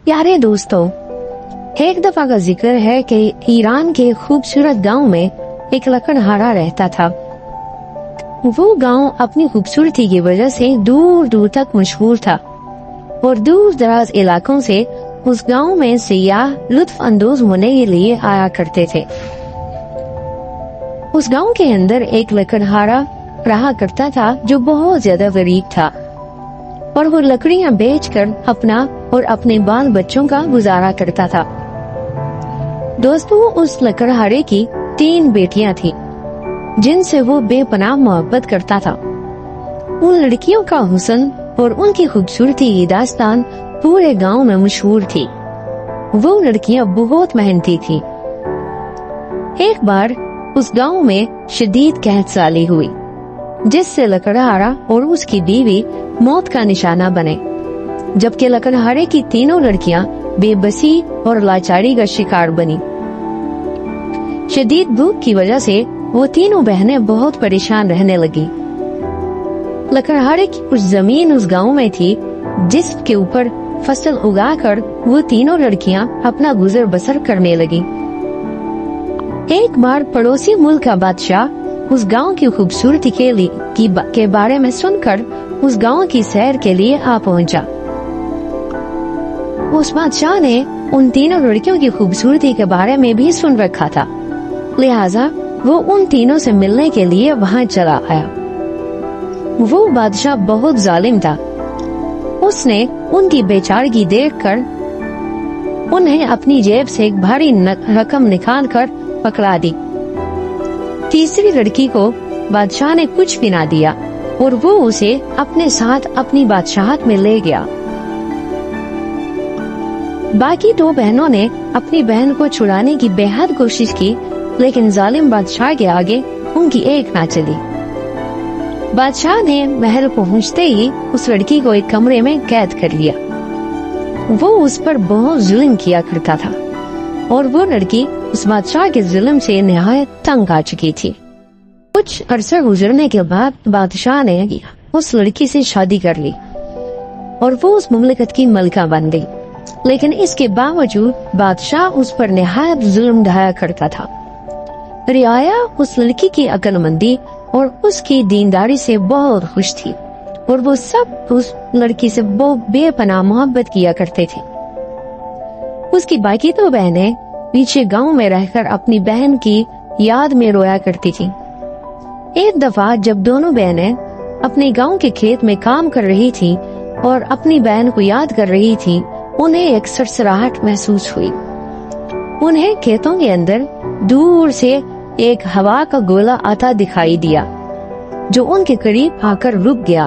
प्यारे दोस्तों, एक दफा का जिक्र है कि ईरान के खूबसूरत गांव में एक लकड़हारा रहता था। वो गांव अपनी खूबसूरती की वजह से दूर दूर तक मशहूर था और दूर दराज इलाकों से उस गांव में सियाह लुत्फ अंदोज होने के लिए आया करते थे। उस गांव के अंदर एक लकड़हारा रहा करता था जो बहुत ज्यादा गरीब था और वो लकड़ियां बेचकर अपना और अपने बाल बच्चों का गुजारा करता था। दोस्तों, उस लकड़हारे की 3 बेटियां थीं, जिनसे वो बेपनाह मोहब्बत करता था। उन लड़कियों का हुस्न और उनकी खूबसूरती की दास्तान पूरे गांव में मशहूर थी। वो लड़कियां बहुत मेहनती थीं। एक बार उस गांव में शदीद कहतसाली हुई, जिससे लकड़हारा और उसकी बीवी मौत का निशाना बने, जबकि लकड़हारे की तीनों लड़कियां बेबसी और लाचारी का शिकार बनी। शदीद भूख की वजह से वो तीनों बहनें बहुत परेशान रहने लगी। लकड़हारे की कुछ जमीन उस गांव में थी, जिसके ऊपर फसल उगाकर वो तीनों लड़कियां अपना गुजर बसर करने लगी। एक बार पड़ोसी मुल्क का बादशाह उस गांव की खूबसूरती के बारे में सुनकर उस गांव की सैर के लिए आ पहुंचा। उस बादशाह ने उन तीनों लड़कियों की खूबसूरती के बारे में भी सुन रखा था, लिहाजा वो उन तीनों से मिलने के लिए वहां चला आया। वो बादशाह बहुत जालिम था। उसने उनकी बेचारगी देखकर उन्हें अपनी जेब से एक भारी रकम निकालकर पकड़ा दी। तीसरी लड़की को बादशाह ने कुछ भी ना दिया और वो उसे अपने साथ अपनी बादशाहत में ले गया। बाकी 2 बहनों ने अपनी बहन को छुड़ाने की बेहद कोशिश की, लेकिन जालिम बादशाह के आगे उनकी एक ना चली। बादशाह ने महल पहुंचते ही उस लड़की को एक कमरे में कैद कर लिया। वो उस पर बहुत जुल्म किया करता था और वो लड़की उस बादशाह के जुल्म से निहायत तंग आ चुकी थी। कुछ अरसा गुजरने के बाद बादशाह ने उस लड़की से शादी कर ली और वो उस मुमलिकत की मलिका बन गई। लेकिन इसके बावजूद बादशाह उस पर निहायत जुल्म ढाया करता था। रियाया उस लड़की की अक्लमंदी और उसकी दीनदारी से बहुत खुश थी और वो सब उस लड़की से बेपनाह मोहब्बत किया करते थे। उसकी बाकी 2 बहनें पीछे गांव में रहकर अपनी बहन की याद में रोया करती थी। एक दफा जब दोनों बहनें अपने गांव के खेत में काम कर रही थीं और अपनी बहन को याद कर रही थीं, उन्हें एक सरसराहट महसूस हुई। उन्हें खेतों के अंदर दूर से एक हवा का गोला आता दिखाई दिया, जो उनके करीब आकर रुक गया।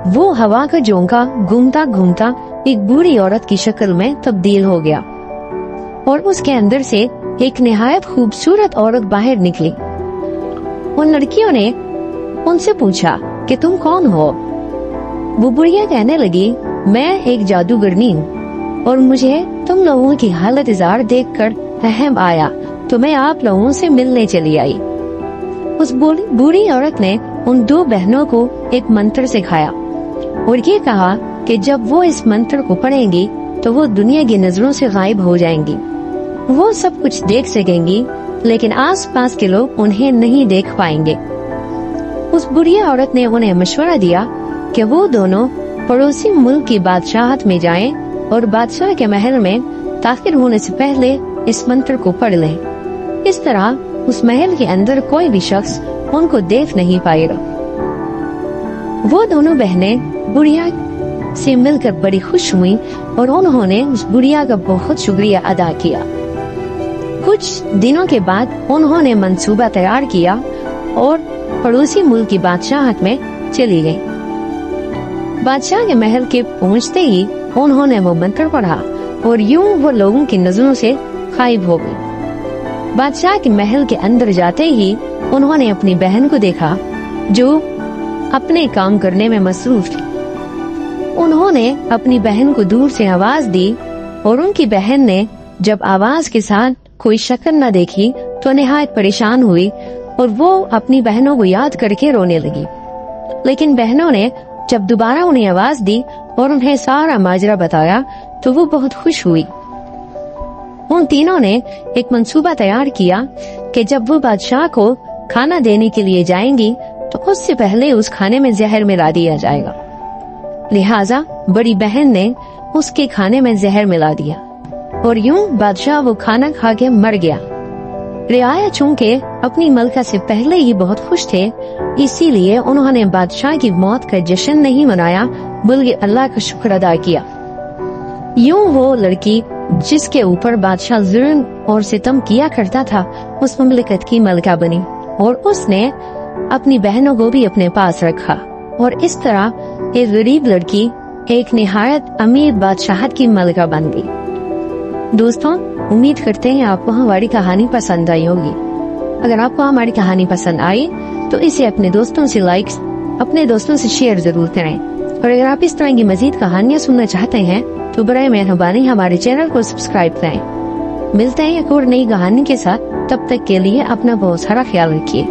वो हवा का झोंका घूमता घूमता एक बूढ़ी औरत की शक्ल में तब्दील हो गया और उसके अंदर से एक निहायत खूबसूरत औरत बाहर निकली। उन लड़कियों ने उनसे पूछा कि तुम कौन हो? वो बुढ़िया कहने लगी, मैं एक जादूगरनी हूँ और मुझे तुम लोगों की हालत इज़ार देखकर रहम आया, तो मैं आप लोगों से मिलने चली आई। उस बूढ़ी औरत ने उन 2 बहनों को एक मंत्र सिखाया और ये कहा कि जब वो इस मंत्र को पढ़ेंगी तो वो दुनिया की नजरों से गायब हो जाएंगी। वो सब कुछ देख सकेंगी, लेकिन आसपास के लोग उन्हें नहीं देख पाएंगे। उस बुढ़िया औरत ने उन्हें मशवरा दिया कि वो दोनों पड़ोसी मुल्क की बादशाहत में जाएं और बादशाह के महल में दाखिल होने से पहले इस मंत्र को पढ़ लें। इस तरह उस महल के अंदर कोई भी शख्स उनको देख नहीं पाएगा। वो दोनों बहनें बुढ़िया से मिलकर बड़ी खुश हुई और उन्होंने उस बुढ़िया का बहुत शुक्रिया अदा किया। कुछ दिनों के बाद उन्होंने मंसूबा तैयार किया और पड़ोसी मुल्क की बादशाहत में चली गई। बादशाह के महल के पहुंचते ही उन्होंने वो मंत्र पढ़ा और यूं वो लोगों की नजरों से गायब हो गई। बादशाह के महल के अंदर जाते ही उन्होंने अपनी बहन को देखा, जो अपने काम करने में मसरूफ थी। उन्होंने अपनी बहन को दूर से आवाज दी और उनकी बहन ने जब आवाज के साथ कोई शक्ल न देखी तो निहायत परेशान हुई और वो अपनी बहनों को याद करके रोने लगी। लेकिन बहनों ने जब दोबारा उन्हें आवाज दी और उन्हें सारा माजरा बताया तो वो बहुत खुश हुई। उन तीनों ने एक मंसूबा तैयार किया कि जब वो बादशाह को खाना देने के लिए जाएंगी तो उससे पहले उस खाने में जहर मिला दिया जाएगा। लिहाजा बड़ी बहन ने उसके खाने में जहर मिला दिया और यूं बादशाह वो खाना खा के मर गया। रियाया चूंकि अपनी मलका से पहले ही बहुत खुश थे, इसीलिए उन्होंने बादशाह की मौत का जश्न नहीं मनाया बल्कि अल्लाह का शुक्र अदा किया। यूं वो लड़की जिसके ऊपर बादशाह जुल्म और सितम किया करता था उस ममलिकत की मलका बनी और उसने अपनी बहनों को भी अपने पास रखा और इस तरह एक गरीब लड़की एक निहायत अमीर बादशाहत की मलका बन गई। दोस्तों, उम्मीद करते हैं आपको हमारी कहानी पसंद आई होगी। अगर आपको हमारी कहानी पसंद आई तो इसे अपने दोस्तों से अपने दोस्तों से शेयर जरूर करें और अगर आप इस तरह की मजीद कहानियाँ सुनना चाहते हैं तो बराए मेहरबानी हमारे चैनल को सब्सक्राइब करें। मिलते हैं एक और नई कहानी के साथ, तब तक के लिए अपना बहुत सारा ख्याल रखिए।